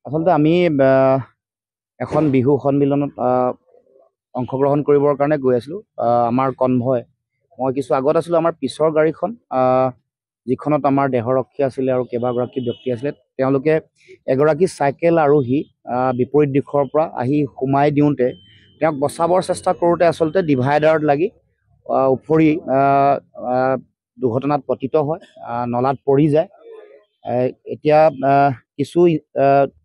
আচলতে আমি এখন বিহু সন্মিলনত অংশগ্ৰহণ কৰিবৰ কাৰণে গৈ আছিলোঁ। আমাৰ কনভয় মই কিছু আগত আছিলোঁ, আমাৰ পিছৰ গাড়ীখন যিখনত আমাৰ দেহৰক্ষী আছিলে আৰু কেইবাগৰাকী ব্যক্তি আছিলে, তেওঁলোকে এগৰাকী চাইকেল আৰোহী বিপৰীত দিশৰ পৰা আহি সোমাই দিওঁতে তেওঁক বচাবৰ চেষ্টা কৰোঁতে আচলতে ডিভাইডাৰত লাগি উফৰি দুৰ্ঘটনাত পতিত হয়, নলাত পৰি যায়। এতিয়া কিছু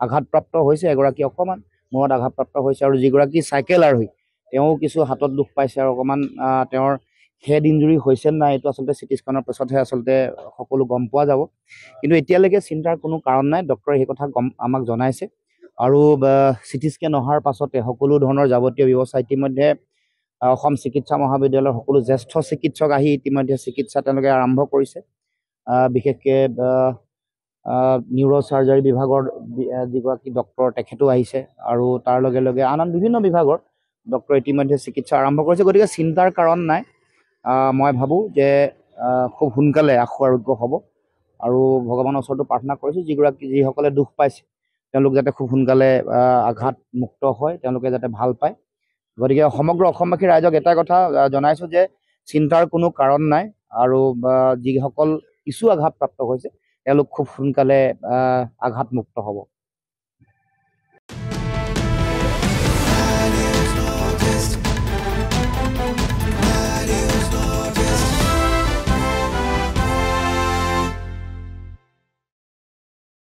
আঘাতপ্ৰাপ্ত হৈছে, এগৰাকী অকণমান মূৰত আঘাতপ্ৰাপ্ত হৈছে আৰু যিগৰাকী চাইকেল আৰোহী তেওঁ কিছু হাতত দুখ পাইছে আৰু অকণমান তেওঁৰ হেড ইঞ্জুৰি হৈছে নাই এইটো আচলতে চিটি স্কেনৰ পিছতহে আচলতে সকলো গম পোৱা যাব। কিন্তু এতিয়ালৈকে চিন্তাৰ কোনো কাৰণ নাই, ডক্টৰে সেই কথা আমাক জনাইছে আৰু চিটি স্কেন অহাৰ পাছতে সকলো ধৰণৰ যাৱতীয় ব্যৱস্থা ইতিমধ্যে অসম চিকিৎসা মহাবিদ্যালয়ৰ সকলো জ্যেষ্ঠ চিকিৎসক আহি ইতিমধ্যে চিকিৎসা তেওঁলোকে আৰম্ভ কৰিছে। বিশেষকৈ নিউৰ' চাৰ্জাৰী বিভাগৰ যিগৰাকী ডক্টৰ তেখেতো আহিছে আৰু তাৰ লগে লগে আন বিভিন্ন বিভাগৰ ডক্টৰ ইতিমধ্যে চিকিৎসা আৰম্ভ কৰিছে। গতিকে চিন্তাৰ কাৰণ নাই। মই ভাবোঁ যে খুব সোনকালে আশু আৰোগ্য হ'ব আৰু ভগৱানৰ ওচৰতো প্ৰাৰ্থনা কৰিছোঁ যিসকলে দুখ পাইছে তেওঁলোক যাতে খুব সোনকালে আঘাতমুক্ত হয়, তেওঁলোকে যাতে ভাল পায়। গতিকে সমগ্ৰ অসমবাসী ৰাইজক এটা কথা জনাইছোঁ যে চিন্তাৰ কোনো কাৰণ নাই আৰু যিসকল কিছু আঘাতপ্ৰাপ্ত হৈছে তেওঁলোক খুব সোনকালে আঘাতমুক্ত হ'ব।